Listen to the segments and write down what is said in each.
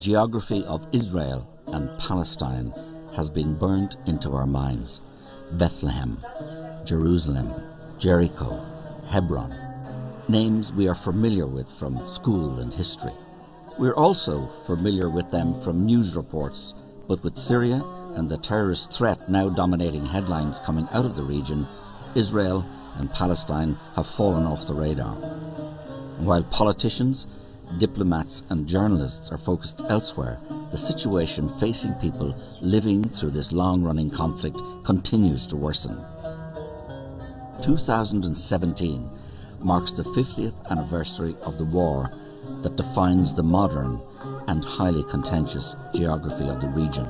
Geography of Israel and Palestine has been burnt into our minds. Bethlehem, Jerusalem, Jericho, Hebron. Names we are familiar with from school and history. We're also familiar with them from news reports, but with Syria and the terrorist threat now dominating headlines coming out of the region, Israel and Palestine have fallen off the radar. While politicians, diplomats and journalists are focused elsewhere, the situation facing people living through this long-running conflict continues to worsen. 2017 marks the 50th anniversary of the war that defines the modern and highly contentious geography of the region.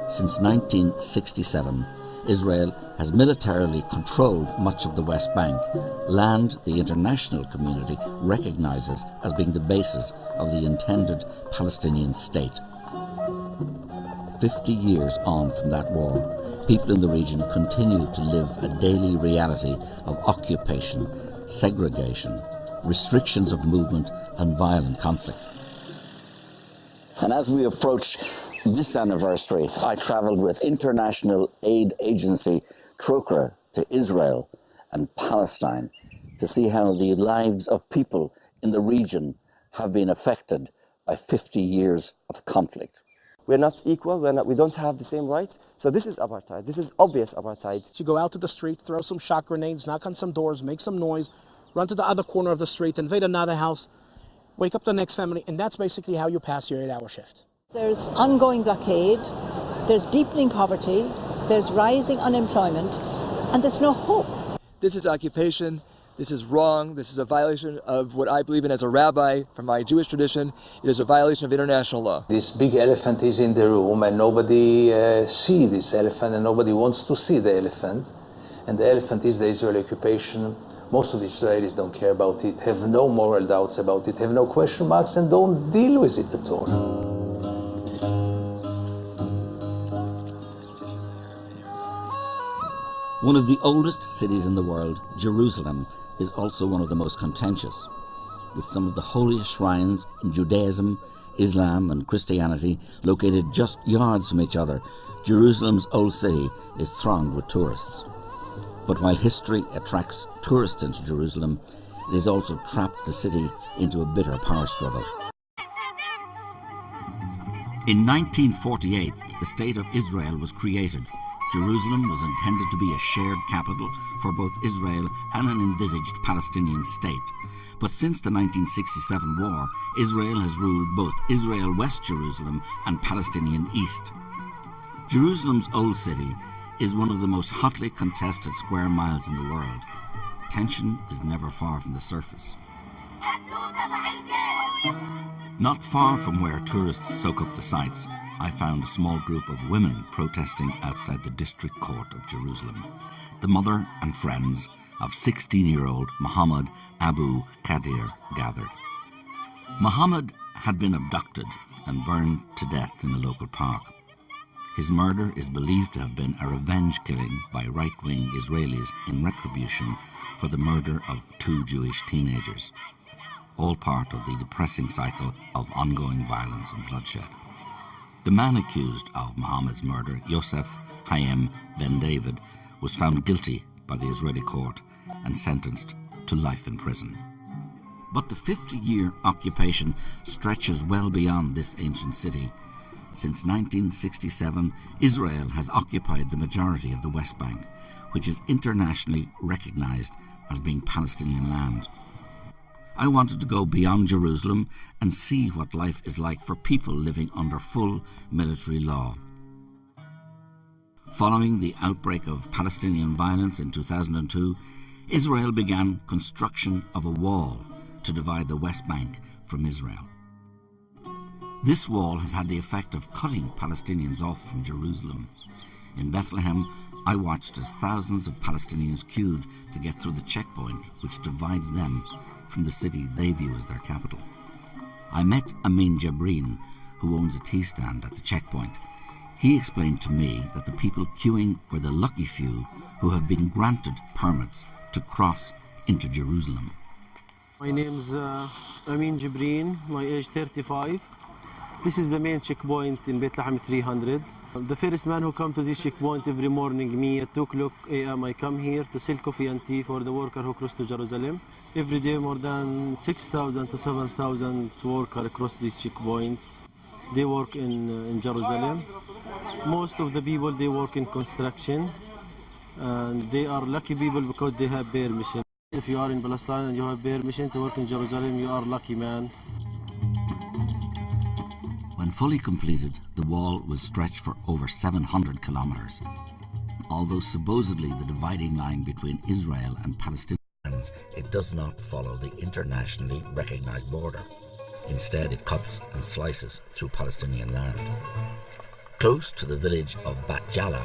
Since 1967, Israel has militarily controlled much of the West Bank, land the international community recognizes as being the basis of the intended Palestinian state. 50 years on from that war, people in the region continue to live a daily reality of occupation, segregation, restrictions of movement and violent conflict. And as we approach this anniversary, I travelled with international aid agency Troker to Israel and Palestine to see how the lives of people in the region have been affected by 50 years of conflict. We're not equal, we don't have the same rights, so this is apartheid. This is obvious apartheid. You go out to the street, throw some shot grenades, knock on some doors, make some noise, run to the other corner of the street, invade another house, wake up the next family, and that's basically how you pass your 8-hour shift. There's ongoing blockade, there's deepening poverty, there's rising unemployment, and there's no hope. This is occupation, this is wrong, this is a violation of what I believe in as a rabbi from my Jewish tradition. It is a violation of international law. This big elephant is in the room and nobody sees this elephant and nobody wants to see the elephant. And the elephant is the Israeli occupation. Most of the Israelis don't care about it, have no moral doubts about it, have no question marks and don't deal with it at all. One of the oldest cities in the world, Jerusalem, is also one of the most contentious. With some of the holiest shrines in Judaism, Islam and Christianity located just yards from each other, Jerusalem's old city is thronged with tourists. But while history attracts tourists into Jerusalem, it has also trapped the city into a bitter power struggle. In 1948, the State of Israel was created. Jerusalem was intended to be a shared capital for both Israel and an envisaged Palestinian state. But since the 1967 war, Israel has ruled both Israel West Jerusalem and Palestinian East. Jerusalem's old city is one of the most hotly contested square miles in the world. Tension is never far from the surface. Not far from where tourists soak up the sights, I found a small group of women protesting outside the district court of Jerusalem. The mother and friends of 16-year-old Mohammed Abu Qadir gathered. Mohammed had been abducted and burned to death in a local park. His murder is believed to have been a revenge killing by right-wing Israelis in retribution for the murder of 2 Jewish teenagers, all part of the depressing cycle of ongoing violence and bloodshed. The man accused of Mohammed's murder, Yosef Hayem Ben David, was found guilty by the Israeli court and sentenced to life in prison. But the 50-year occupation stretches well beyond this ancient city. Since 1967, Israel has occupied the majority of the West Bank, which is internationally recognized as being Palestinian land. I wanted to go beyond Jerusalem and see what life is like for people living under full military law. Following the outbreak of Palestinian violence in 2002, Israel began construction of a wall to divide the West Bank from Israel. This wall has had the effect of cutting Palestinians off from Jerusalem. In Bethlehem, I watched as thousands of Palestinians queued to get through the checkpoint which divides them from the city they view as their capital. I met Amin Jabreen, who owns a tea stand at the checkpoint. He explained to me that the people queuing were the lucky few who have been granted permits to cross into Jerusalem. My name's Amin Jabreen, my age 35. This is the main checkpoint in Beit Lahem 300. The first man who come to this checkpoint every morning, me at 2 o'clock a.m. I come here to sell coffee and tea for the worker who cross to Jerusalem. Every day more than 6,000 to 7,000 workers across this checkpoint. They work in Jerusalem. Most of the people, they work in construction. And they are lucky people because they have permission. If you are in Palestine and you have permission to work in Jerusalem, you are lucky man. When fully completed, the wall will stretch for over 700 kilometers. Although supposedly the dividing line between Israel and Palestinians, it does not follow the internationally recognized border. Instead, it cuts and slices through Palestinian land. Close to the village of Bat Jala,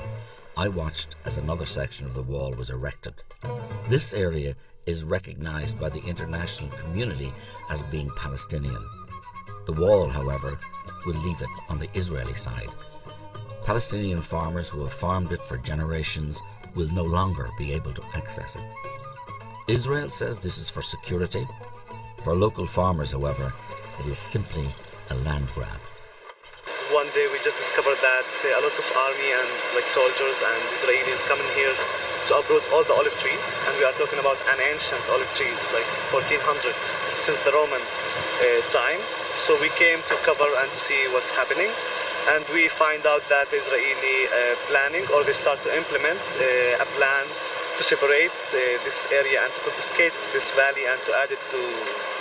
I watched as another section of the wall was erected. This area is recognized by the international community as being Palestinian. The wall, however, will leave it on the Israeli side. Palestinian farmers who have farmed it for generations will no longer be able to access it. Israel says this is for security. For local farmers, however, it is simply a land grab. One day we just discovered that a lot of army and soldiers and Israelis coming here to uproot all the olive trees, and we are talking about an ancient olive trees, like 1400, since the Roman time. So we came to cover and to see what's happening, and we find out that the Israeli planning, or they start to implement a plan to separate this area and to confiscate this valley and to add it to,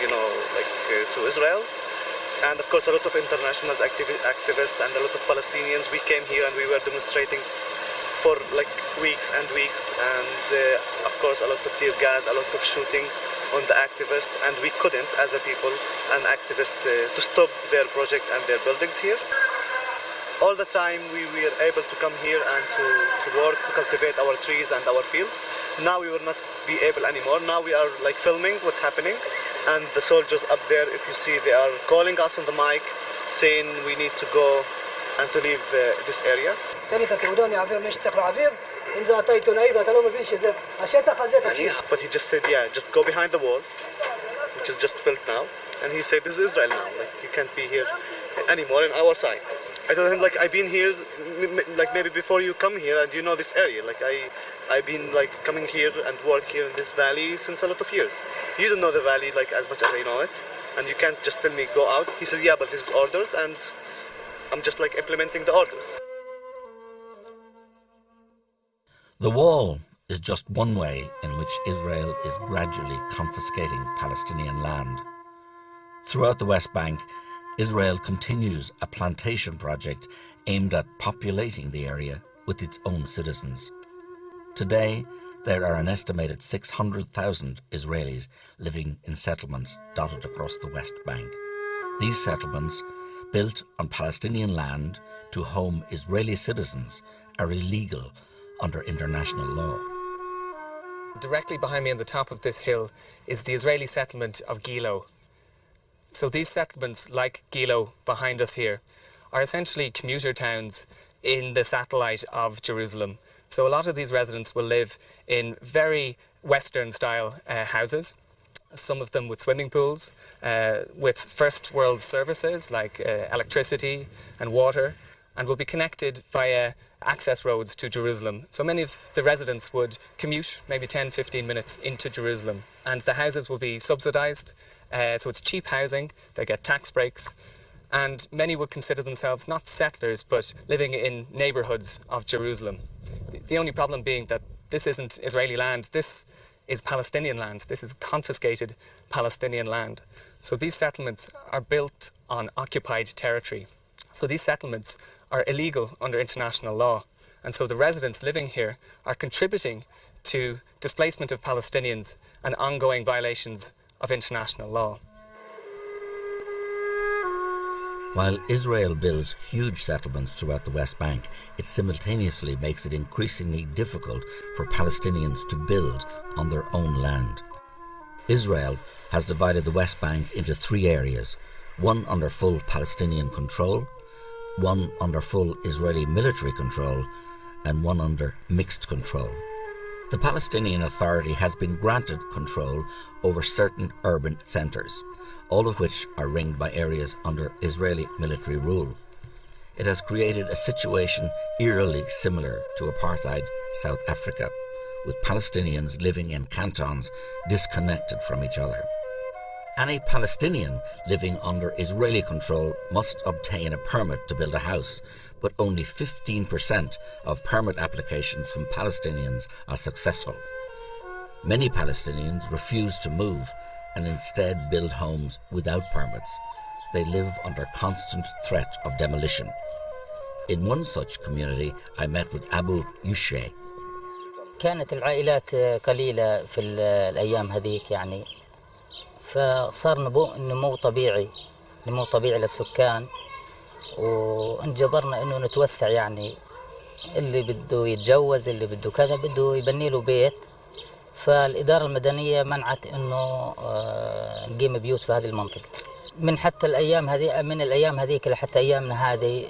to Israel. And of course, a lot of international activists and a lot of Palestinians, we came here and we were demonstrating for weeks and weeks, and of course a lot of tear gas, a lot of shooting on the activists, and we couldn't, as a people and activists, to stop their project and their buildings here. All the time we were able to come here and to work, to cultivate our trees and our fields. Now we will not be able anymore. Now we are filming what's happening, and the soldiers up there, if you see, they are calling us on the mic, saying we need to go and to leave this area. But he just said, yeah, just go behind the wall, which is just built now. And he said, this is Israel now, you can't be here anymore in our side. I told him, I've been here, maybe before you come here, and you know this area. I've been coming here and work here in this valley since a lot of years. You don't know the valley as much as I know it, and you can't just tell me go out. He said, yeah, but this is orders, and I'm just implementing the orders. The wall is just one way in which Israel is gradually confiscating Palestinian land. Throughout the West Bank, Israel continues a plantation project aimed at populating the area with its own citizens. Today, there are an estimated 600,000 Israelis living in settlements dotted across the West Bank. These settlements, built on Palestinian land to home Israeli citizens, are illegal under international law. Directly behind me on the top of this hill is the Israeli settlement of Gilo. So these settlements, like Gilo behind us here, are essentially commuter towns in the satellite of Jerusalem. So a lot of these residents will live in very Western style houses, some of them with swimming pools, with first world services like electricity and water, and will be connected via access roads to Jerusalem. So many of the residents would commute maybe 10-15 minutes into Jerusalem, and the houses will be subsidized. So it's cheap housing, they get tax breaks, and many would consider themselves not settlers but living in neighborhoods of Jerusalem. The only problem being that this isn't Israeli land, this is Palestinian land, this is confiscated Palestinian land. So these settlements are built on occupied territory. So these settlements are illegal under international law, and so the residents living here are contributing to displacement of Palestinians and ongoing violations of international law. While Israel builds huge settlements throughout the West Bank, it simultaneously makes it increasingly difficult for Palestinians to build on their own land. Israel has divided the West Bank into 3 areas, one under full Palestinian control, one under full Israeli military control, and one under mixed control. The Palestinian Authority has been granted control over certain urban centres, all of which are ringed by areas under Israeli military rule. It has created a situation eerily similar to apartheid South Africa, with Palestinians living in cantons disconnected from each other. Any Palestinian living under Israeli control must obtain a permit to build a house, but only 15% of permit applications from Palestinians are successful. Many Palestinians refuse to move and instead build homes without permits. They live under constant threat of demolition. In one such community, I met with Abu Yushe. كانت العائلات قليلة في الأيام هذيك يعني فصار نمو طبيعي للسكان وانجبرنا انه نتوسع يعني اللي بده يتجوز اللي بده كذا بده يبني له بيت فالإدارة المدنية منعت انه نقيم بيوت في هذه المنطقة من حتى الأيام هذه من الأيام هذيك لحتى أيامنا هذه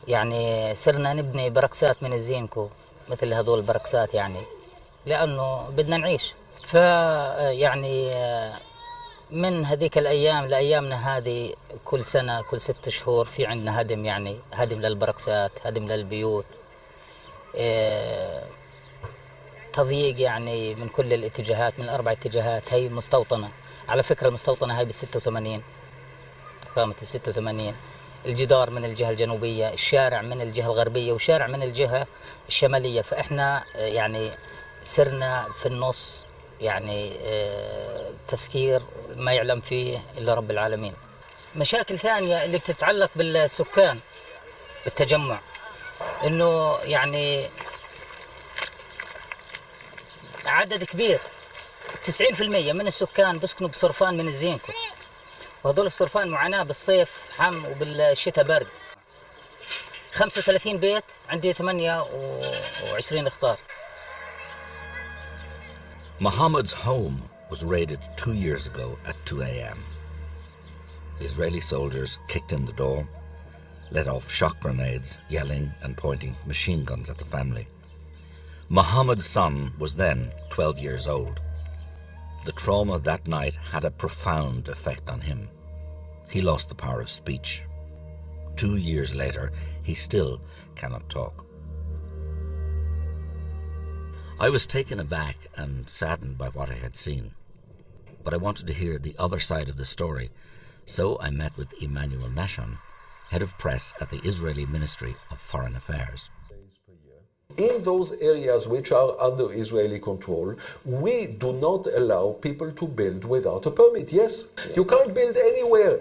يعني صرنا نبني بركسات من الزينكو مثل هذول البركسات يعني لأنه بدنا نعيش فيعني من هذيك الأيام لأيامنا هذه كل سنة كل 6 شهور في عندنا هدم يعني هدم للبركسات هدم للبيوت تضييق يعني من كل الاتجاهات من ال4 اتجاهات هي مستوطنة على فكرة المستوطنة هاي بال86 قامت بال86 الجدار من الجهة الجنوبية الشارع من الجهة الغربية وشارع من الجهة الشمالية فإحنا يعني سرنا في النص يعني تسكير ما يعلم فيه إلا رب العالمين مشاكل ثانية اللي بتتعلق بالسكان بالتجمع إنه يعني عدد كبير 90% من السكان بيسكنوا بصرفان من الزينكو وهذول الصرفان معاناة بالصيف حم وبالشتاء برد 35 بيت عندي 28 اختار Mohammed's home was raided 2 years ago at 2 a.m. Israeli soldiers kicked in the door, let off shock grenades, yelling and pointing machine guns at the family. Mohammed's son was then 12 years old. The trauma that night had a profound effect on him. He lost the power of speech. 2 years later, he still cannot talk. I was taken aback and saddened by what I had seen, but I wanted to hear the other side of the story, so I met with Emmanuel Nashon, head of press at the Israeli Ministry of Foreign Affairs. In those areas which are under Israeli control, we do not allow people to build without a permit. Yes, you can't build anywhere,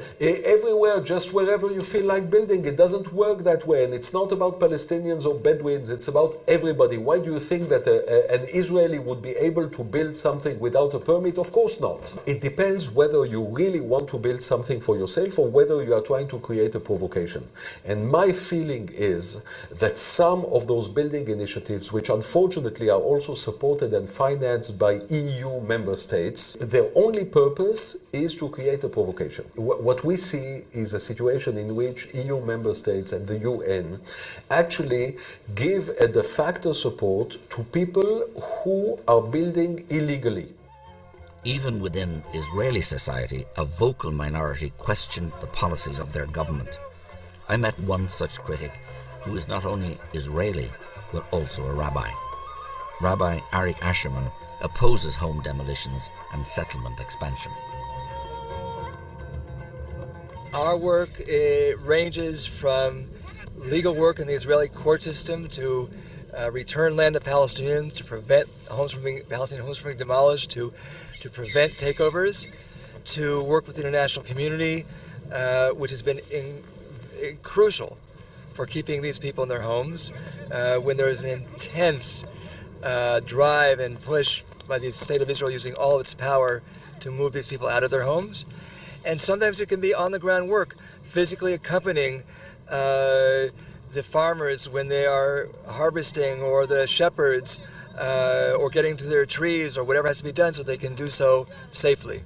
everywhere, just wherever you feel like building. It doesn't work that way, and it's not about Palestinians or Bedouins, it's about everybody. Why do you think that an Israeli would be able to build something without a permit? Of course not. It depends whether you really want to build something for yourself or whether you are trying to create a provocation. And my feeling is that some of those building initiatives, which unfortunately are also supported and financed by EU member states, their only purpose is to create a provocation. What we see is a situation in which EU member states and the UN actually give a de facto support to people who are building illegally. Even within Israeli society, a vocal minority questioned the policies of their government. I met one such critic who is not only Israeli, but also a rabbi. Rabbi Arik Asherman opposes home demolitions and settlement expansion. Our work ranges from legal work in the Israeli court system to return land to Palestinians, to prevent Palestinian homes from being demolished, to prevent takeovers, to work with the international community, which has been crucial for keeping these people in their homes when there is an intense drive and push by the state of Israel using all of its power to move these people out of their homes. And sometimes it can be on the ground work, physically accompanying the farmers when they are harvesting, or the shepherds, or getting to their trees, or whatever has to be done so they can do so safely.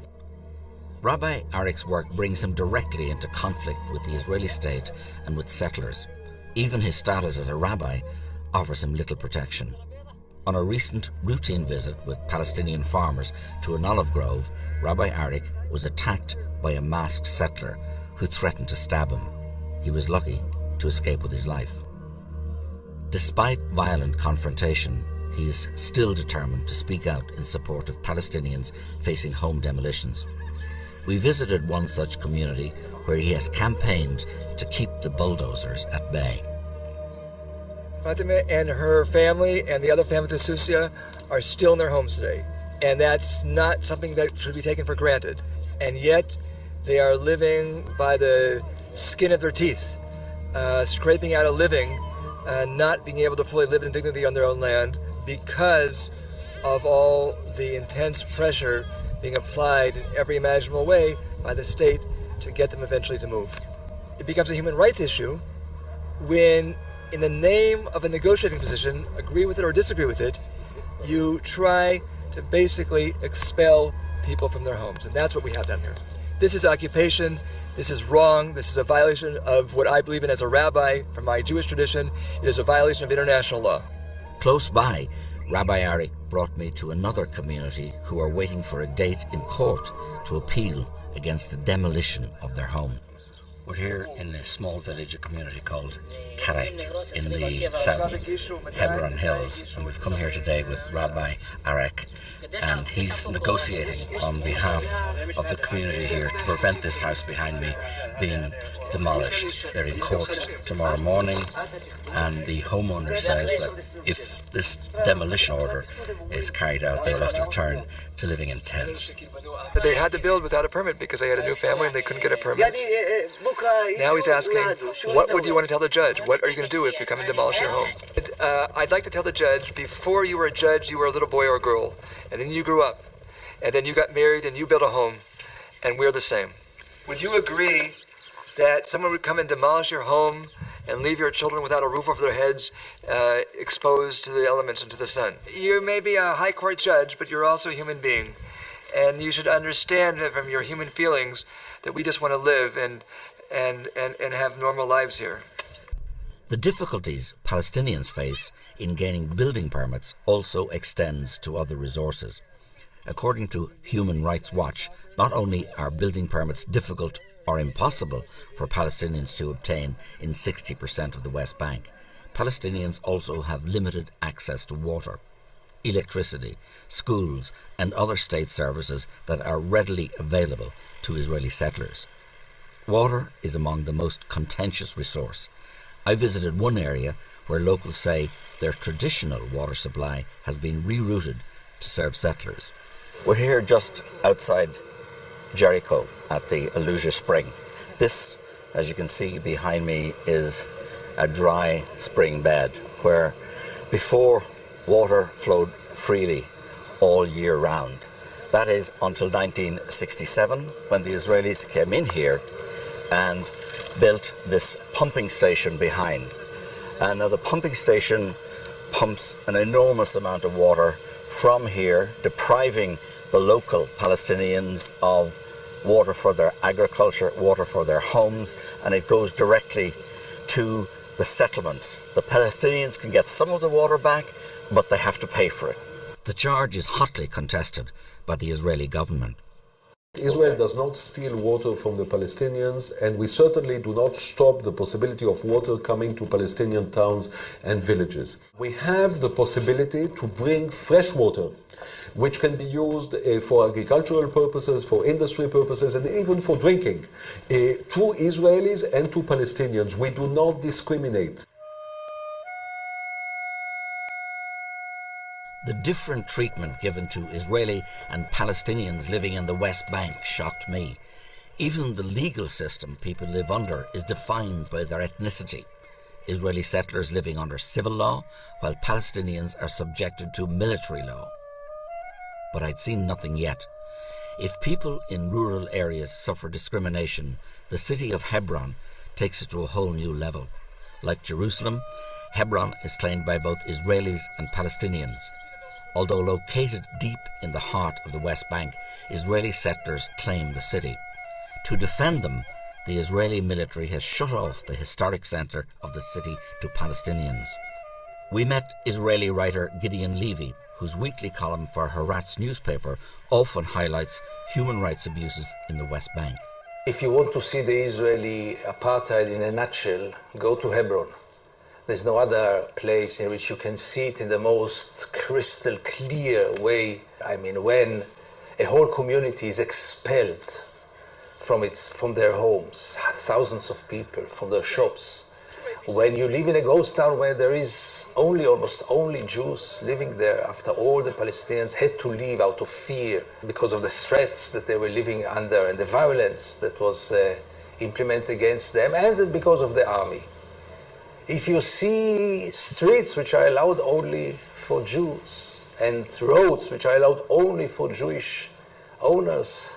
Rabbi Arik's work brings him directly into conflict with the Israeli state and with settlers. Even his status as a rabbi offers him little protection. On a recent routine visit with Palestinian farmers to an olive grove, Rabbi Arik was attacked by a masked settler who threatened to stab him. He was lucky to escape with his life. Despite violent confrontation, he is still determined to speak out in support of Palestinians facing home demolitions. We visited one such community where he has campaigned to keep the bulldozers at bay. Fatima and her family and the other families of Susia are still in their homes today. And that's not something that should be taken for granted. And yet, they are living by the skin of their teeth, scraping out a living, not being able to fully live in dignity on their own land because of all the intense pressure being applied in every imaginable way by the state to get them eventually to move. It becomes a human rights issue when, in the name of a negotiating position, agree with it or disagree with it, you try to basically expel people from their homes. And that's what we have done here. This is occupation. This is wrong. This is a violation of what I believe in as a rabbi from my Jewish tradition. It is a violation of international law. Close by, Rabbi Arik brought me to another community who are waiting for a date in court to appeal against the demolition of their home. We're here in a small village, a community called Tarek in the south Hebron Hills, and we've come here today with Rabbi Arik, and he's negotiating on behalf of the community here to prevent this house behind me being demolished. They're in court tomorrow morning, and the homeowner says that if this demolition order is carried out, they'll have to return to living in tents. They had to build without a permit because they had a new family and they couldn't get a permit. Now he's asking, what would you want to tell the judge? What are you going to do if you come and demolish your home? I'd like to tell the judge, before you were a judge, you were a little boy or a girl, and then you grew up, and then you got married and you built a home, and we're the same. Would you agree that someone would come and demolish your home and leave your children without a roof over their heads, exposed to the elements and to the sun? You may be a high court judge, but you're also a human being. And you should understand from your human feelings that we just want to live and have normal lives here. The difficulties Palestinians face in gaining building permits also extends to other resources. According to Human Rights Watch, not only are building permits difficult or impossible for Palestinians to obtain in 60% of the West Bank, Palestinians also have limited access to water, electricity, schools, and other state services that are readily available to Israeli settlers. Water is among the most contentious resource. I visited one area where locals say their traditional water supply has been rerouted to serve settlers. We're here just outside Jericho at the Aluja Spring. This, as you can see behind me, is a dry spring bed where before water flowed freely all year round. That is until 1967, when the Israelis came in here and built this pumping station behind. And now the pumping station pumps an enormous amount of water from here, depriving the local Palestinians of water for their agriculture, water for their homes, and it goes directly to the settlements. The Palestinians can get some of the water back, but they have to pay for it. The charge is hotly contested by the Israeli government. Israel does not steal water from the Palestinians, and we certainly do not stop the possibility of water coming to Palestinian towns and villages. We have the possibility to bring fresh water, which can be used for agricultural purposes, for industry purposes, and even for drinking, to Israelis and to Palestinians. We do not discriminate. The different treatment given to Israeli and Palestinians living in the West Bank shocked me. Even the legal system people live under is defined by their ethnicity. Israeli settlers living under civil law, while Palestinians are subjected to military law. But I'd seen nothing yet. If people in rural areas suffer discrimination, the city of Hebron takes it to a whole new level. Like Jerusalem, Hebron is claimed by both Israelis and Palestinians. Although located deep in the heart of the West Bank, Israeli settlers claim the city. To defend them, the Israeli military has shut off the historic centre of the city to Palestinians. We met Israeli writer Gideon Levy, whose weekly column for Haaretz newspaper often highlights human rights abuses in the West Bank. If you want to see the Israeli apartheid in a nutshell, go to Hebron. There's no other place in which you can see it in the most crystal clear way. I mean, when a whole community is expelled from their homes, thousands of people, from their shops. When you live in a ghost town where there is almost only Jews living there after all the Palestinians had to leave out of fear because of the threats that they were living under and the violence that was implemented against them, and because of the army. If you see streets which are allowed only for Jews and roads which are allowed only for Jewish owners,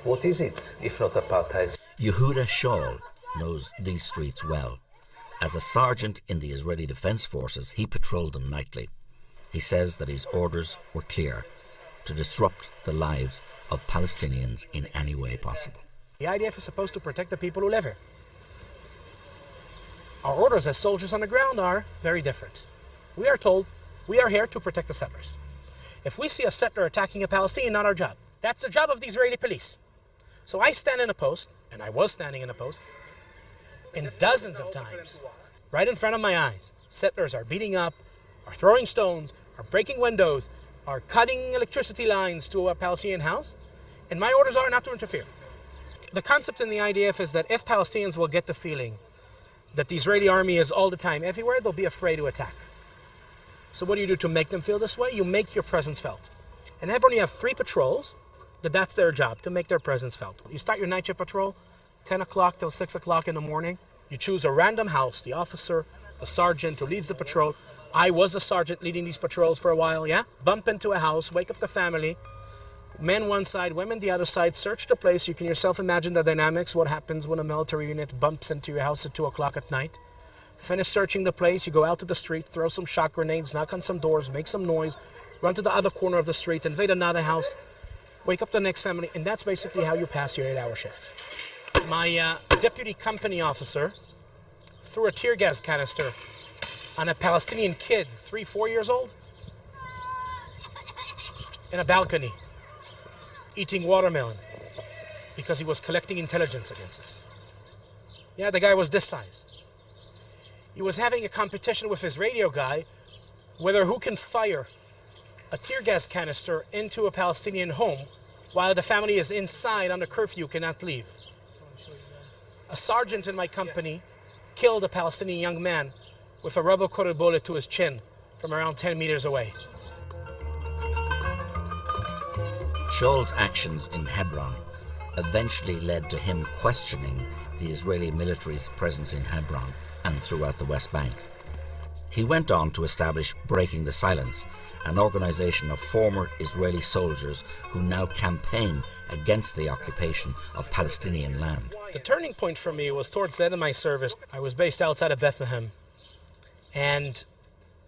what is it if not apartheid? Yehuda Shaul knows these streets well. As a sergeant in the Israeli Defense Forces, he patrolled them nightly. He says that his orders were clear: to disrupt the lives of Palestinians in any way possible. The IDF is supposed to protect the people who live here. Our orders as soldiers on the ground are very different. We are told we are here to protect the settlers. If we see a settler attacking a Palestinian, not our job. That's the job of the Israeli police. So I stand in a post, and I was standing in a post, and dozens of times, right in front of my eyes, settlers are beating up, are throwing stones, are breaking windows, are cutting electricity lines to a Palestinian house, and my orders are not to interfere. The concept in the IDF is that if Palestinians will get the feeling that the Israeli army is all the time everywhere, they'll be afraid to attack. So what do you do to make them feel this way? You make your presence felt. In Hebron, you have 3 patrols, that's their job, to make their presence felt. You start your night shift patrol, 10 o'clock till 6 o'clock in the morning. You choose a random house, the officer, the sergeant who leads the patrol. I was the sergeant leading these patrols for a while, yeah? Bump into a house, wake up the family, men one side, women the other side, search the place. You can yourself imagine the dynamics, what happens when a military unit bumps into your house at 2 o'clock at night. Finish searching the place, you go out to the street, throw some shock grenades, knock on some doors, make some noise, run to the other corner of the street, invade another house, wake up the next family, and that's basically how you pass your 8-hour shift. My deputy company officer threw a tear gas canister on a Palestinian kid, 3-4 years old, in a balcony, eating watermelon because he was collecting intelligence against us. Yeah, the guy was this size. He was having a competition with his radio guy whether who can fire a tear gas canister into a Palestinian home while the family is inside under curfew, cannot leave. A sergeant in my company killed a Palestinian young man with a rubber-coated bullet to his chin from around 10 meters away. Shaul's actions in Hebron eventually led to him questioning the Israeli military's presence in Hebron and throughout the West Bank. He went on to establish Breaking the Silence, an organization of former Israeli soldiers who now campaign against the occupation of Palestinian land. The turning point for me was towards the end of my service. I was based outside of Bethlehem, and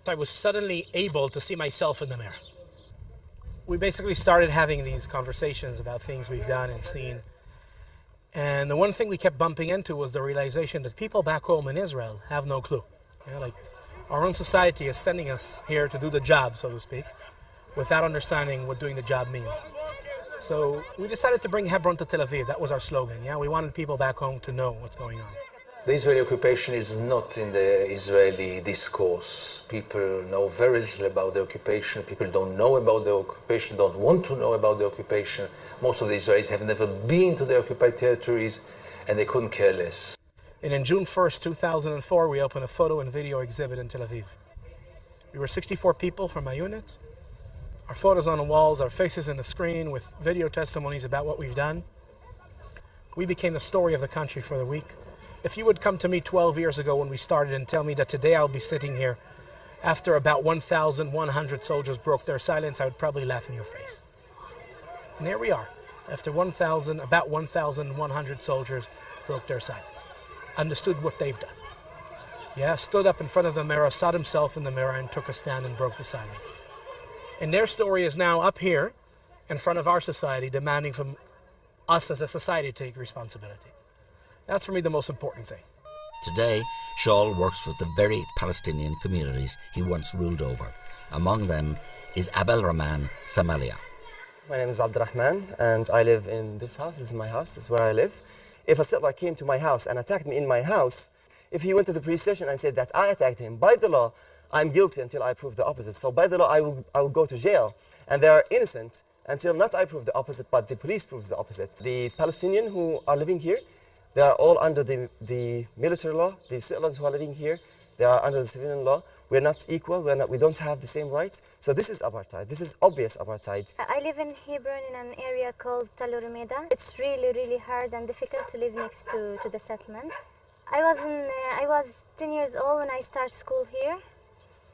I was suddenly able to see myself in the mirror. We basically started having these conversations about things we've done and seen. And the one thing we kept bumping into was the realization that people back home in Israel have no clue. Like our own society is sending us here to do the job, so to speak, without understanding what doing the job means. So we decided to bring Hebron to Tel Aviv. That was our slogan. Yeah, we wanted people back home to know what's going on. The Israeli occupation is not in the Israeli discourse. People know very little about the occupation. People don't know about the occupation, don't want to know about the occupation. Most of the Israelis have never been to the occupied territories, and they couldn't care less. And in June 1st, 2004, we opened a photo and video exhibit in Tel Aviv. We were 64 people from my unit. Our photos on the walls, our faces in the screen with video testimonies about what we've done. We became the story of the country for the week. If you would come to me 12 years ago when we started and tell me that today I'll be sitting here after about 1,100 soldiers broke their silence, I would probably laugh in your face. And here we are, after about 1,100 soldiers broke their silence, understood what they've done. Yeah, stood up in front of the mirror, saw himself in the mirror, and took a stand and broke the silence. And their story is now up here in front of our society, demanding from us as a society to take responsibility. That's for me the most important thing. Today, Shaul works with the very Palestinian communities he once ruled over. Among them is Abel Rahman Samalia. My name is Abdurrahman, and I live in this house. This is my house. This is where I live. If a settler came to my house and attacked me in my house, if he went to the police station and said that I attacked him, by the law, I'm guilty until I prove the opposite. So by the law, I will go to jail. And they are innocent until not I prove the opposite, but the police proves the opposite. The Palestinians who are living here, they are all under the military law. The settlers who are living here, they are under the civilian law. We're not equal. We don't have the same rights. So this is apartheid. This is obvious apartheid. I live in Hebron in an area called Tal Rumeda. It's really, really hard and difficult to live next to the settlement. I was 10 years old when I started school here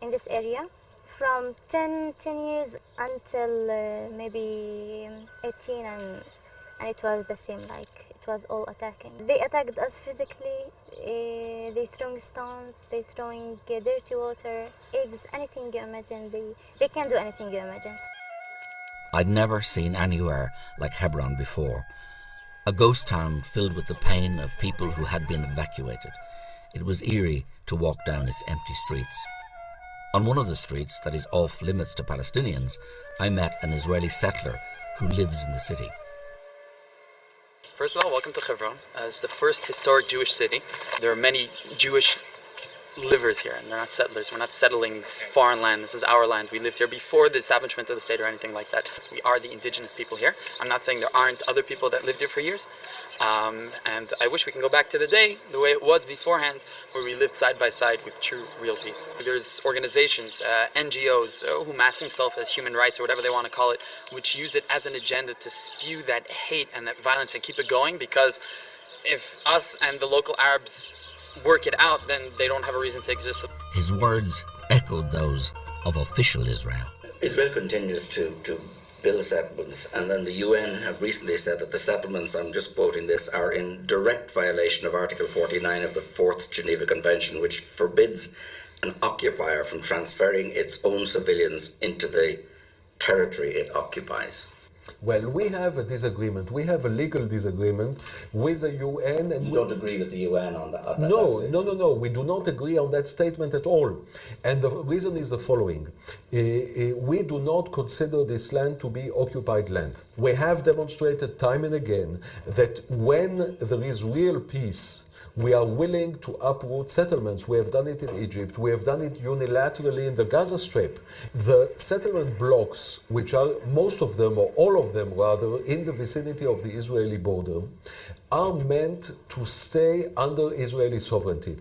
in this area. From 10 years until maybe 18, and it was the same, like it was all attacking. They attacked us physically, they throwing stones, they throwing dirty water, eggs, anything you imagine. They can do anything you imagine. I'd never seen anywhere like Hebron before. A ghost town filled with the pain of people who had been evacuated. It was eerie to walk down its empty streets. On one of the streets that is off limits to Palestinians, I met an Israeli settler who lives in the city. First of all, welcome to Hebron. It's the first historic Jewish city. There are many Jewish livers here, and they're not settlers. We're not settling foreign land. This is our land. We lived here before the establishment of the state or anything like that. So we are the indigenous people here. I'm not saying there aren't other people that lived here for years. And I wish we can go back to the day, the way it was beforehand, where we lived side by side with true, real peace. There's organizations, NGOs, who mask themselves as human rights or whatever they want to call it, which use it as an agenda to spew that hate and that violence and keep it going, because if us and the local Arabs work it out, then they don't have a reason to exist. His words echoed those of official Israel. Israel continues to build settlements, and then the UN have recently said that the settlements, I'm just quoting this, are in direct violation of Article 49 of the 4th Geneva Convention, which forbids an occupier from transferring its own civilians into the territory it occupies. Well, we have a disagreement. We have a legal disagreement with the UN. And you don't agree with the UN on that? No. We do not agree on that statement at all. And the reason is the following. We do not consider this land to be occupied land. We have demonstrated time and again that when there is real peace, we are willing to uproot settlements. We have done it in Egypt. We have done it unilaterally in the Gaza Strip. The settlement blocks, which are most of them, or all of them rather, in the vicinity of the Israeli border, are meant to stay under Israeli sovereignty.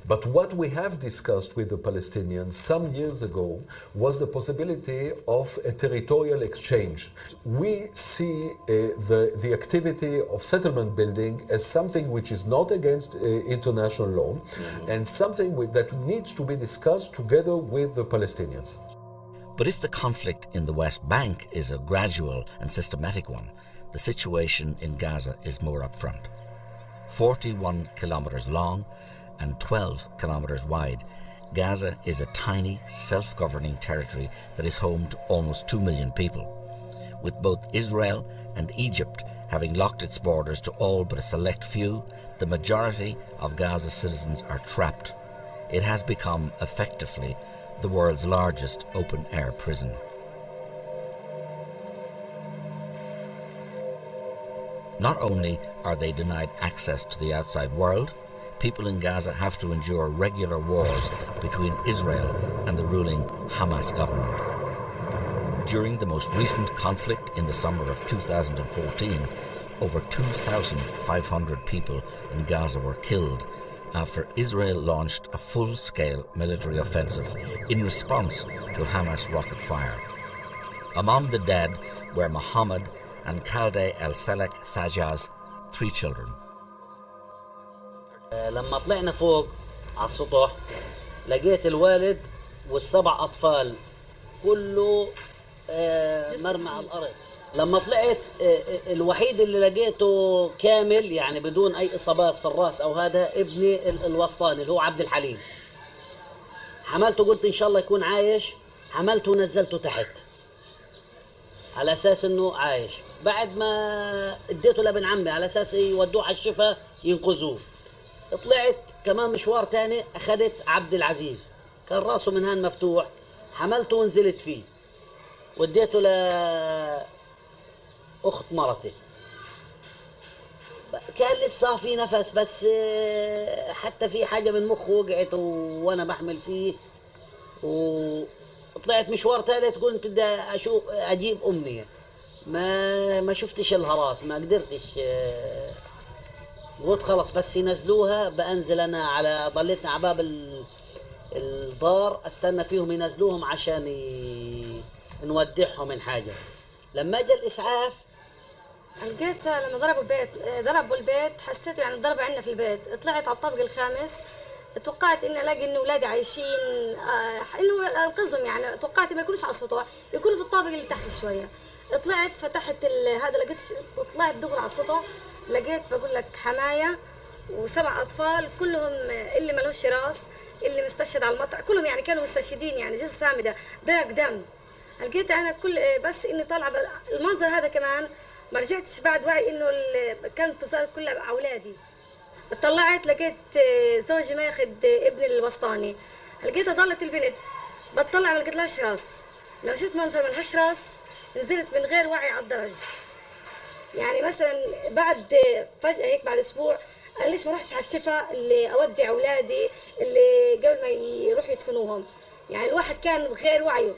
But what we have discussed with the Palestinians some years ago was the possibility of a territorial exchange. We see the activity of settlement building as something which is not against international law, and something that needs to be discussed together with the Palestinians. But if the conflict in the West Bank is a gradual and systematic one, the situation in Gaza is more upfront. 41 kilometers long and 12 kilometers wide, Gaza is a tiny, self-governing territory that is home to almost 2 million people. With both Israel and Egypt having locked its borders to all but a select few, the majority of Gaza's citizens are trapped. It has become, effectively, the world's largest open-air prison. Not only are they denied access to the outside world, people in Gaza have to endure regular wars between Israel and the ruling Hamas government. During the most recent conflict in the summer of 2014, over 2,500 people in Gaza were killed after Israel launched a full-scale military offensive in response to Hamas rocket fire. Among the dead were Mohammed and Khalde El-Selek Sajaz, 3 children. لما طلعنا فوق على السطح لقيت الوالد وال7 أطفال كله مرمى على الأرض. لما طلعت الوحيد اللي لقيته كامل يعني بدون أي إصابات في الرأس أو هذا ابني الوسطاني اللي هو عبد الحليم. حملته قلت إن شاء الله يكون عايش، حملته ونزلته تحت على أساس إنه عايش. بعد ما اديته لابن عمي على أساس يودوه على الشفا ينقذوه. طلعت كمان مشوار تاني، أخذت عبد العزيز كان راسه من هان مفتوح، حملته ونزلت فيه وديته لأخت مرتي. كان لسه في نفس بس حتى في حاجة من مخه وقعت وأنا بحمل فيه. وطلعت مشوار ثالث، قلت بدي أجيب أمي، ما شفتش الهراس، ما قدرتش. قلت خلص بس ينزلوها بأنزل أنا على ضليتنا على باب الدار استنى فيهم ينزلوهم عشان نودعهم من حاجة. لما جاء الإسعاف لقيت لما ضربوا البيت حسيته يعني ضرب عندنا في البيت. طلعت على الطابق الخامس، توقعت اني الاقي انه اولادي عايشين، انه انقذهم يعني. توقعت ما يكونوش على السطوع، يكونوا في الطابق اللي تحت شويه. طلعت فتحت هذا، لقيت طلعت دغري على السطوع، لقيت بقول لك حمايه و7 اطفال كلهم اللي ملوش راس، اللي مستشهد على المطعم، كلهم يعني كانوا مستشهدين يعني جثث سامده برق دم. لقيت انا كل بس اني طالعه المنظر هذا كمان ما رجعتش بعد وعي انه كان التصارف كله اولادي. طلعت لقيت زوجي ماخذ ابني الوسطاني، لقيتها ضلت البنت بتطلع ما لقيتلهاش راس. لما شفت منظر ما لهاش راس نزلت من غير وعي على الدرج. يعني مثلا بعد فجأة هيك بعد اسبوع قال ليش ما رحتش على الشفاء اللي اودع اولادي اللي قبل ما يروحوا يدفنوهم. يعني الواحد كان بغير وعيه،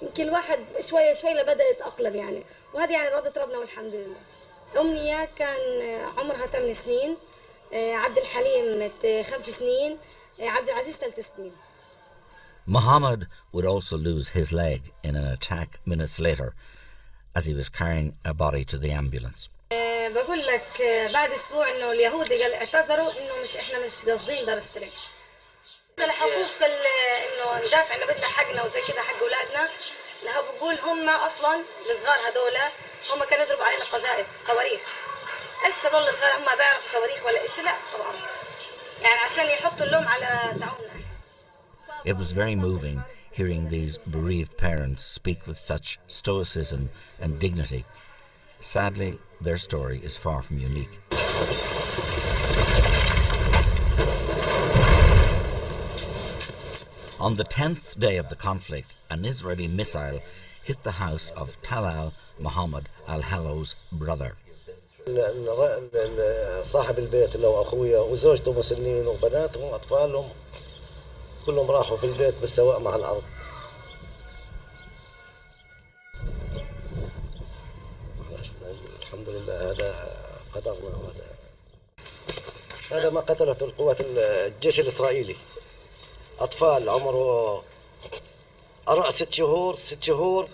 يمكن الواحد شوية شوية لبدأ يتأقلم يعني. وهذه يعني رضا ربنا والحمد لله. أمنية كان عمرها 8 سنين، عبد الحليم 5 سنين، عبد العزيز 3 سنين. Mohammed would also lose his leg in an attack minutes later as he was carrying a body to the ambulance. بقول لك بعد أسبوع إنه اليهود اعتذروا إنه احنا مش قاصدين دار السلام. لحقوق إنه ندافع إنه بدنا حقنا وزي كذا حق أولادنا. لها بقول هم أصلاً الصغار هذول هم كانوا يضربوا علينا قذائف صواريخ. إيش هذول الصغار هم بيعرفوا صواريخ ولا إيش؟ لا طبعاً. يعني عشان يحطوا اللوم على تعاوننا. It was very moving hearing these bereaved parents speak with such stoicism and dignity. Sadly, their story is far from unique. On the 10th day of the conflict, an Israeli missile hit the house of Talal Muhammad al-Hallow's brother. صاحب البيت اللي هو أخويا وزوجته مسنين وبناتهم وأطفالهم كلهم راحوا في البيت بالسواء مع الأرض. الحمد لله هذا قدرنا. هذا ما قتلته القوات الجيش الإسرائيلي. أطفال عمره 6 شهور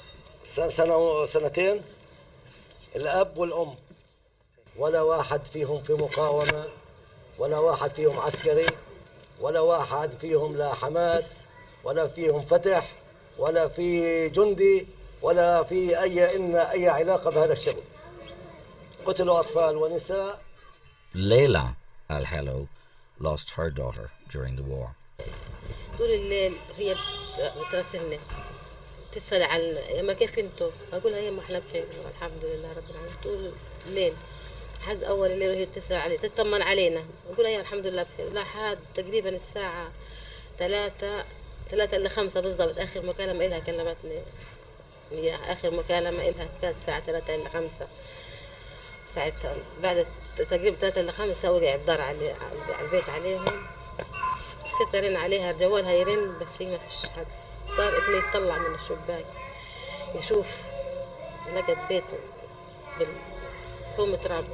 سنة وسنتين، الأب والأم، ولا واحد فيهم في مقاومة، ولا واحد فيهم عسكري، ولا واحد فيهم لا حماس، ولا فيهم فتح، ولا في جندي، ولا في أي علاقة بهذا الشغل. قتلوا أطفال ونساء. Layla al-Hallow lost her daughter during the war. طول الليل هي بتراسلني، تسأل عن يما كيف انتوا؟ أقولها يما احنا بخير والحمد لله رب العالمين. طول الليل لحد أول الليل وهي بتسأل علي، تطمن علينا، أقولها يما الحمد لله بخير. لحد تقريبا الساعة 3 إلى 5 بالضبط آخر مكالمة إلها كلمتني. هي آخر مكالمة إلها كانت الساعة 3 إلى 5. ساعتها بعد تقريبا 3 إلى 5 وقع الدار على البيت عليهم. صرت أرن عليها جوالها يرن بس هي ما فيش حد. صار ابني يطلع من الشباك يشوف لقت بيته بالكوم تراب.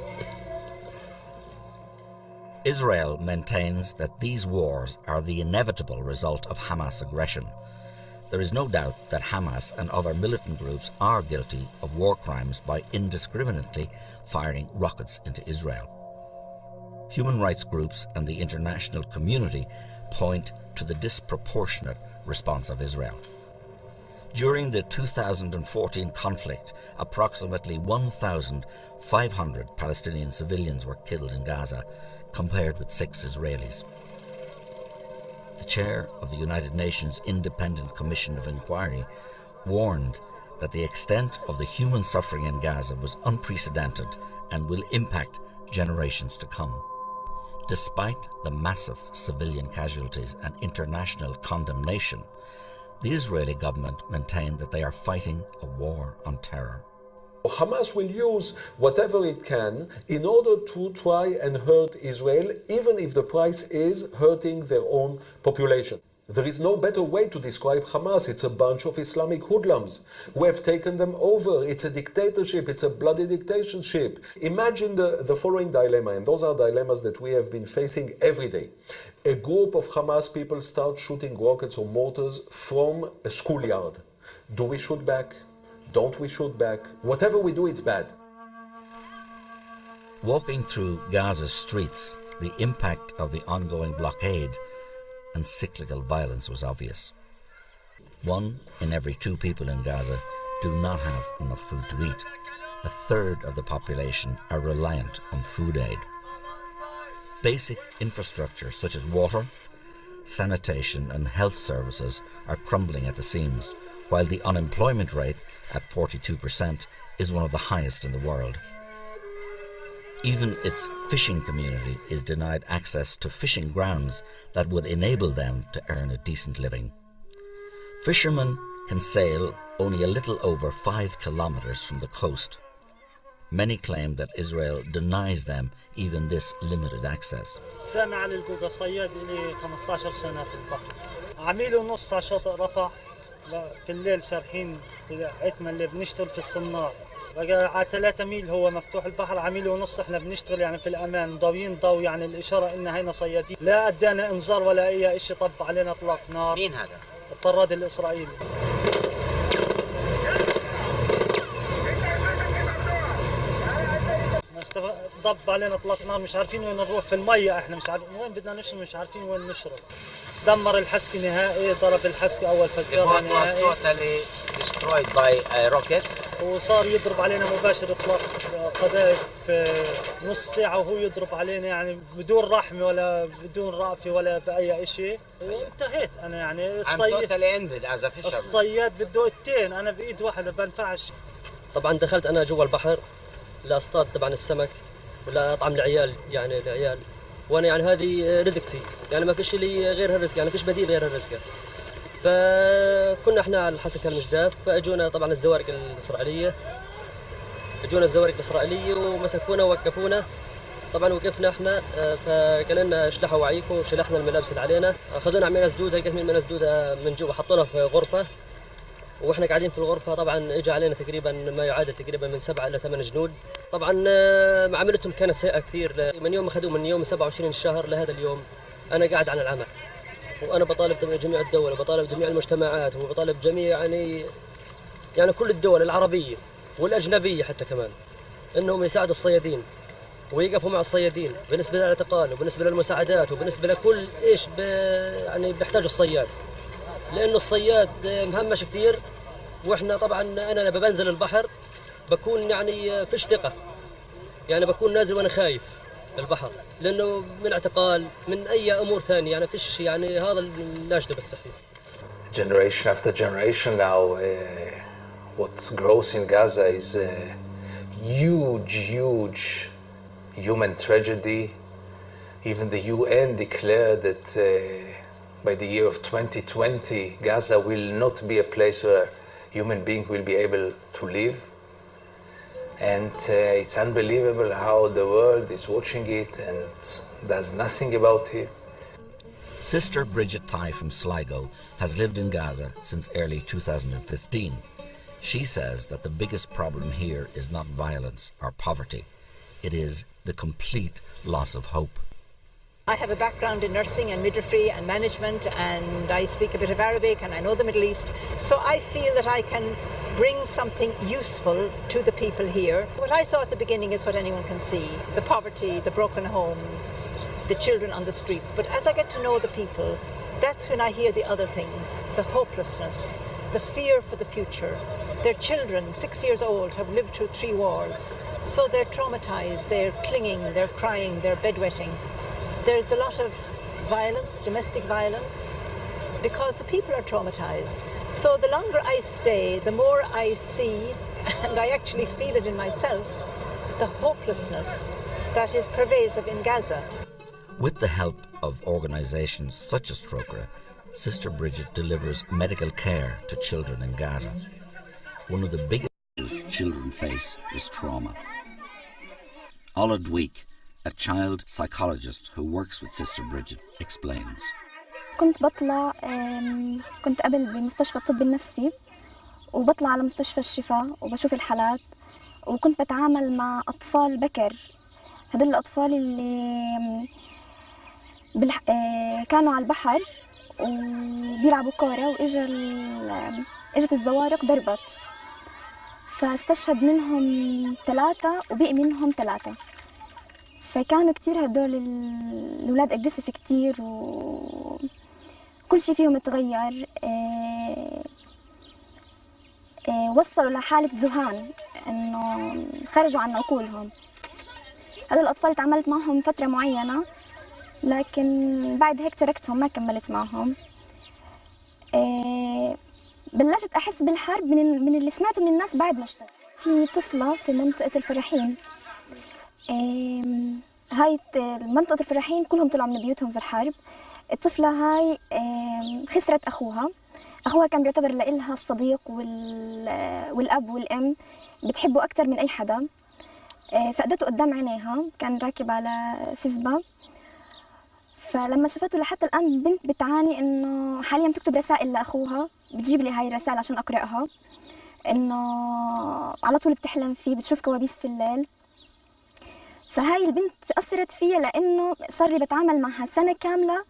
Israel maintains that these wars are the inevitable result of Hamas aggression. There is no doubt that Hamas and other militant groups are guilty of war crimes by indiscriminately firing rockets into Israel. Human rights groups and the international community point to the disproportionate response of Israel. During the 2014 conflict, approximately 1,500 Palestinian civilians were killed in Gaza, compared with 6 Israelis. The chair of the United Nations Independent Commission of Inquiry warned that the extent of the human suffering in Gaza was unprecedented and will impact generations to come. Despite the massive civilian casualties and international condemnation, the Israeli government maintained that they are fighting a war on terror. Hamas will use whatever it can in order to try and hurt Israel, even if the price is hurting their own population. There is no better way to describe Hamas. It's a bunch of Islamic hoodlums. We have taken them over. It's a dictatorship. It's a bloody dictatorship. Imagine the following dilemma, and those are dilemmas that we have been facing every day. A group of Hamas people start shooting rockets or mortars from a schoolyard. Do we shoot back? Don't we shoot back? Whatever we do, it's bad. Walking through Gaza's streets, the impact of the ongoing blockade and cyclical violence was obvious. 1 in every 2 people in Gaza do not have enough food to eat. A third of the population are reliant on food aid. Basic infrastructure such as water, sanitation and health services are crumbling at the seams, while the unemployment rate at 42% is one of the highest in the world. Even its fishing community is denied access to fishing grounds that would enable them to earn a decent living. Fishermen can sail only a little over 5 kilometers from the coast. Many claim that Israel denies them even this limited access. سامع عن الجوجا صياد لي 15 سنة في البحر. عميل ونص على شاطئ رفح في الليل سارحين عتمة اللي بنشتغل في الصناع. بقى على 3 ميل هو مفتوح البحر، عميل ونص احنا بنشتغل يعني في الامان، ضاويين ضوء يعني الاشاره ان هينا صيادين، لا ادانا انذار ولا اي شيء، طب علينا اطلاق نار. مين هذا؟ الطراد الاسرائيلي. ضب علينا اطلاق نار، مش عارفين وين نروح في الميه، احنا مش عارفين وين بدنا نشرب، مش عارفين وين نشرب. دمر الحسكه نهائي، ضرب الحسكه اول فجار نهائي. destroyed by a rocket. وصار يضرب علينا مباشر اطلاق قذائف نص ساعه وهو يضرب علينا يعني بدون رحمه ولا بدون رأفه ولا باي شيء. وانتهيت انا يعني الصياد بده ايدتين، انا بايد واحده بنفعش. طبعا دخلت انا جوا البحر لاصطاد طبعا السمك ولا اطعم العيال، يعني العيال، وانا يعني هذه رزقتي، يعني ما فيش لي غير هالرزق، يعني ما فيش بديل غير الرزق. فكنا احنا على الحسكه المجداف، فاجونا طبعا الزوارق الاسرائيليه، ومسكونا ووقفونا. طبعا وقفنا احنا، فقال لنا اشلحوا وعيكم، وشلحنا الملابس اللي علينا، اخذونا عملنا سدوده، قسمين من سدوده من جوا، حطونا في غرفه، واحنا قاعدين في الغرفه طبعا اجى علينا تقريبا ما يعادل تقريبا من 7 إلى 8 جنود. طبعا معاملتهم كانت سيئه كثير، من يوم اخذوه من يوم 27 الشهر لهذا اليوم انا قاعد عن العمل، وانا بطالب جميع الدول وبطالب جميع المجتمعات وبطالب جميع يعني كل الدول العربيه والاجنبيه حتى كمان انهم يساعدوا الصيادين ويقفوا مع الصيادين بالنسبه للاعتقال وبالنسبه للمساعدات وبالنسبه لكل ايش يعني بيحتاجوا الصياد، لانه الصياد مهمش كثير. واحنا طبعا انا لما بنزل البحر بكون يعني فيش ثقه، يعني بكون نازل وانا خايف البحر، لانه من اعتقال من اي امور ثانيه، يعني فيش يعني هذا الناشده بس. Generation after generation now, what grows in Gaza is a huge human tragedy. Even the UN declared that by the year of 2020, Gaza will not be a place where human beings will be able to live. And it's unbelievable how the world is watching it and does nothing about it. Sister Bridget Ty from Sligo has lived in Gaza since early 2015. She says that the biggest problem here is not violence or poverty. It is the complete loss of hope. I have a background in nursing and midwifery and management, and I speak a bit of Arabic and I know the Middle East, so I feel that I can bring something useful to the people here. What I saw at the beginning is what anyone can see: the poverty, the broken homes, the children on the streets. But as I get to know the people, that's when I hear the other things: the hopelessness, the fear for the future. Their children, 6 years old, have lived through 3 wars, so they're traumatized, they're clinging, they're crying, they're bedwetting. There's a lot of violence, domestic violence, because the people are traumatized. So the longer I stay, the more I see, and I actually feel it in myself, the hopelessness that is pervasive in Gaza. With the help of organisations such as Trócaire, Sister Bridget delivers medical care to children in Gaza. One of the biggest issues children face is trauma. Ola Dweek, a child psychologist who works with Sister Bridget, explains. كنت قبل بمستشفى الطب النفسي وبطلع على مستشفى الشفاء وبشوف الحالات وكنت بتعامل مع أطفال بكر. هدول الأطفال اللي كانوا على البحر وبيلعبوا كورة اجت الزوارق ضربت فاستشهد منهم 3 وبقي منهم 3. فكانوا كتير هدول الأولاد أجريسيف كتير وكل شي فيهم تغير. وصلوا لحالة ذهان إنه خرجوا عن عقولهم. هدول الأطفال تعاملت معهم فترة معينة لكن بعد هيك تركتهم ما كملت معهم. بلشت أحس بالحرب من اللي سمعته من الناس بعد ما اشتغلت. في طفلة في منطقة الفراحين. هاي منطقة الفراحين كلهم طلعوا من بيوتهم في الحرب. الطفلة هاي خسرت أخوها. أخوها كان بيعتبر لإلها الصديق والأب والأم بتحبه أكتر من أي حدا. فقدته قدام عينيها كان راكب على فزبة. فلما شافته لحتى الآن بنت بتعاني إنه حاليا بتكتب رسائل لأخوها بتجيب لي هاي الرسائل عشان أقرأها. إنه على طول بتحلم فيه بتشوف كوابيس في الليل. فهاي البنت أثرت فيها لأنه صار لي بتعامل معها سنة كاملة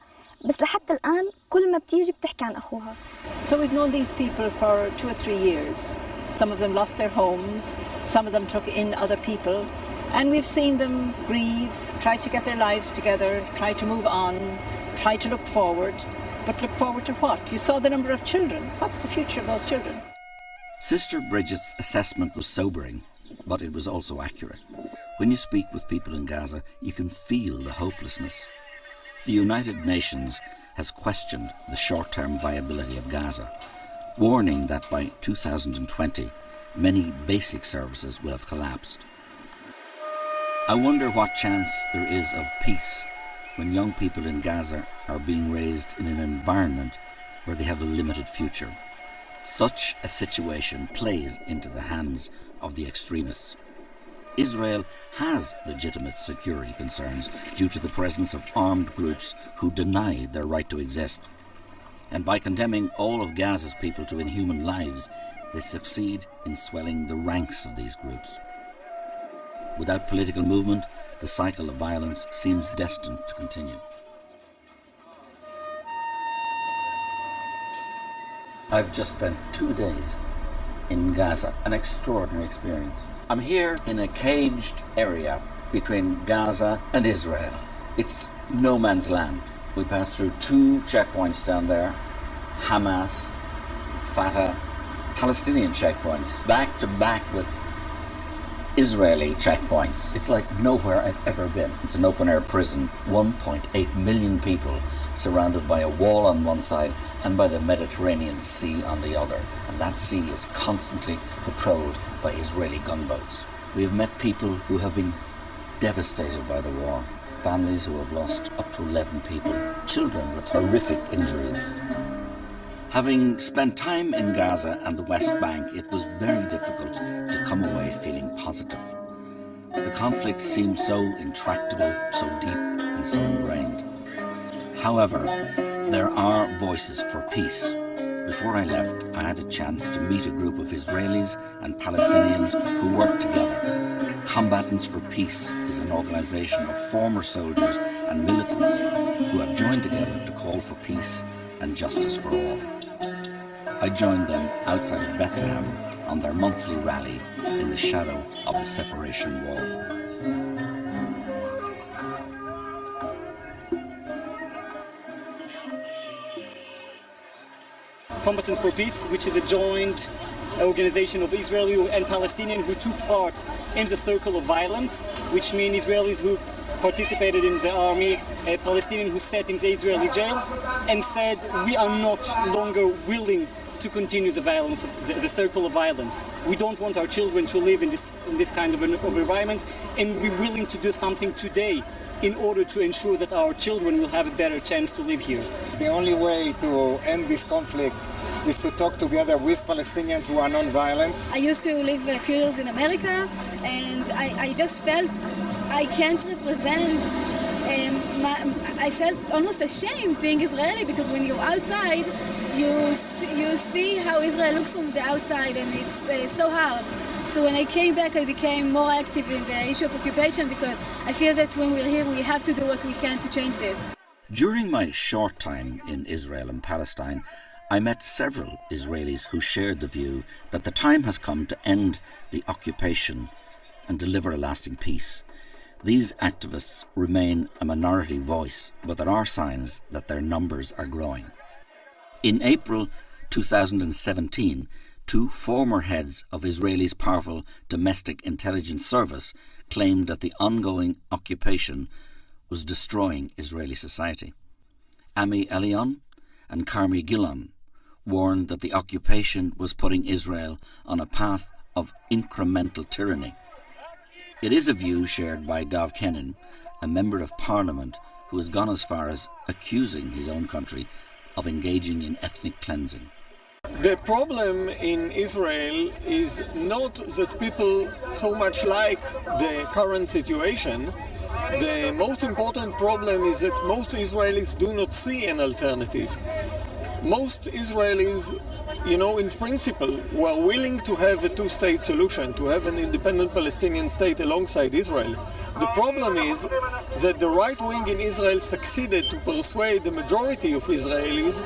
بس لحتى الآن كل ما بتيجي بتحكي عن أخوها. So we've known these people for 2 or 3 years. Some of them lost their homes, some of them took in other people, and we've seen them grieve, try to get their lives together, try to move on, try to look forward. But look forward to what? You saw the number of children. What's the future of those children? Sister Bridget's assessment was sobering, but it was also accurate. When you speak with people in Gaza, you can feel the hopelessness. The United Nations has questioned the short-term viability of Gaza, warning that by 2020, many basic services will have collapsed. I wonder what chance there is of peace when young people in Gaza are being raised in an environment where they have a limited future. Such a situation plays into the hands of the extremists. Israel has legitimate security concerns due to the presence of armed groups who deny their right to exist. And by condemning all of Gaza's people to inhuman lives, they succeed in swelling the ranks of these groups. Without political movement, the cycle of violence seems destined to continue. I've just spent 2 days in Gaza, an extraordinary experience. I'm here in a caged area between Gaza and Israel. It's no man's land. We passed through 2 checkpoints down there, Hamas, Fatah, Palestinian checkpoints, back to back with Israeli checkpoints. It's like nowhere I've ever been. It's an open-air prison, 1.8 million people surrounded by a wall on one side and by the Mediterranean Sea on the other. And that sea is constantly patrolled by Israeli gunboats. We have met people who have been devastated by the war, families who have lost up to 11 people, children with horrific injuries. Having spent time in Gaza and the West Bank, it was very difficult to come away feeling positive. The conflict seemed so intractable, so deep and so ingrained. However, there are voices for peace. Before I left, I had a chance to meet a group of Israelis and Palestinians who work together. Combatants for Peace is an organisation of former soldiers and militants who have joined together to call for peace and justice for all. I joined them outside of Bethlehem on their monthly rally in the shadow of the separation wall. Combatants for Peace, which is a joint organization of Israeli and Palestinian who took part in the circle of violence, which means Israelis who participated in the army, a Palestinian who sat in the Israeli jail and said, we are not longer willing to continue the violence, the circle of violence. We don't want our children to live in this kind of environment, and we're willing to do something today in order to ensure that our children will have a better chance to live here. The only way to end this conflict is to talk together with Palestinians who are non-violent. I used to live a few years in America, and I just felt I can't represent. I felt almost ashamed being Israeli, because when you're outside, you see how Israel looks from the outside, and it's so hard. So when I came back, I became more active in the issue of occupation, because I feel that when we're here, we have to do what we can to change this. During my short time in Israel and Palestine, I met several Israelis who shared the view that the time has come to end the occupation and deliver a lasting peace. These activists remain a minority voice, but there are signs that their numbers are growing. In April 2017, two former heads of Israel's powerful domestic intelligence service claimed that the ongoing occupation was destroying Israeli society. Ami Elion and Carmi Gilon warned that the occupation was putting Israel on a path of incremental tyranny. It is a view shared by Dav Kenin, a member of parliament who has gone as far as accusing his own country of engaging in ethnic cleansing. The problem in Israel is not that people so much like the current situation. The most important problem is that most Israelis do not see an alternative. Most Israelis, in principle, were willing to have a two-state solution, to have an independent Palestinian state alongside Israel. The problem is that the right wing in Israel succeeded to persuade the majority of Israelis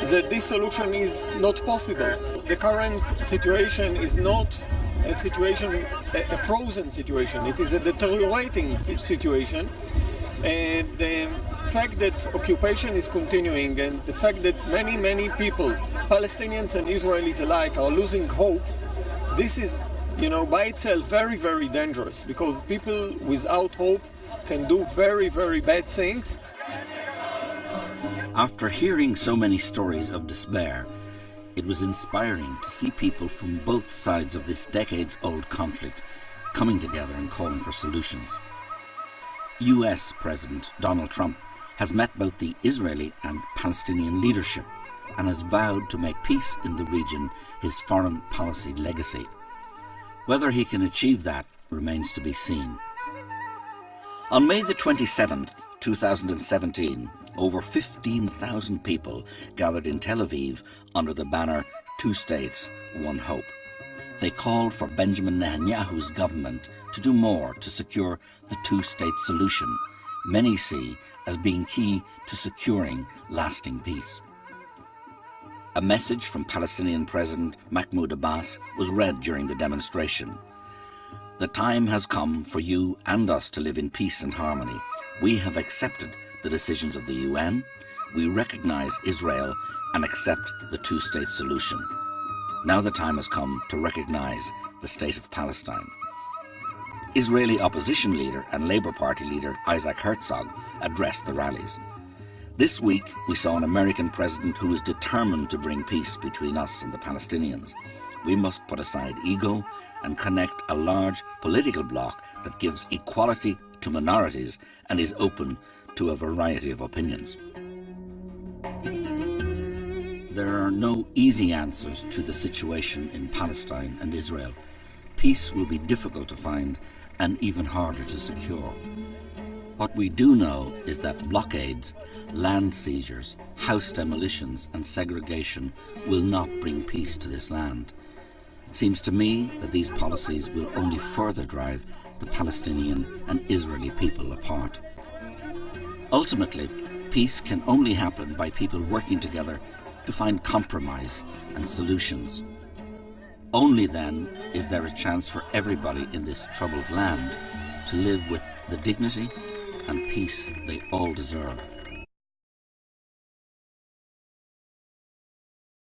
that this solution is not possible. The current situation is not a frozen situation. It is a deteriorating situation. And the fact that occupation is continuing, and the fact that many people, Palestinians and Israelis alike, are losing hope, this is, by itself very, very dangerous, because people without hope can do very, very bad things. After hearing so many stories of despair, it was inspiring to see people from both sides of this decades-old conflict coming together and calling for solutions. US President Donald Trump has met both the Israeli and Palestinian leadership and has vowed to make peace in the region his foreign policy legacy. Whether he can achieve that remains to be seen. On May the 27th, 2017, over 15,000 people gathered in Tel Aviv under the banner Two States, One Hope. They called for Benjamin Netanyahu's government to do more to secure the two-state solution many see as being key to securing lasting peace. A message from Palestinian President Mahmoud Abbas was read during the demonstration. The time has come for you and us to live in peace and harmony. We have accepted the decisions of the UN. We recognize Israel and accept the two-state solution. Now the time has come to recognize the state of Palestine. Israeli opposition leader and Labour Party leader Isaac Herzog addressed the rallies. This week, we saw an American president who is determined to bring peace between us and the Palestinians. We must put aside ego and connect a large political bloc that gives equality to minorities and is open to a variety of opinions. There are no easy answers to the situation in Palestine and Israel. Peace will be difficult to find and even harder to secure. What we do know is that blockades, land seizures, house demolitions and segregation will not bring peace to this land. It seems to me that these policies will only further drive the Palestinian and Israeli people apart. Ultimately, peace can only happen by people working together to find compromise and solutions. Only then is there a chance for everybody in this troubled land to live with the dignity and peace they all deserve.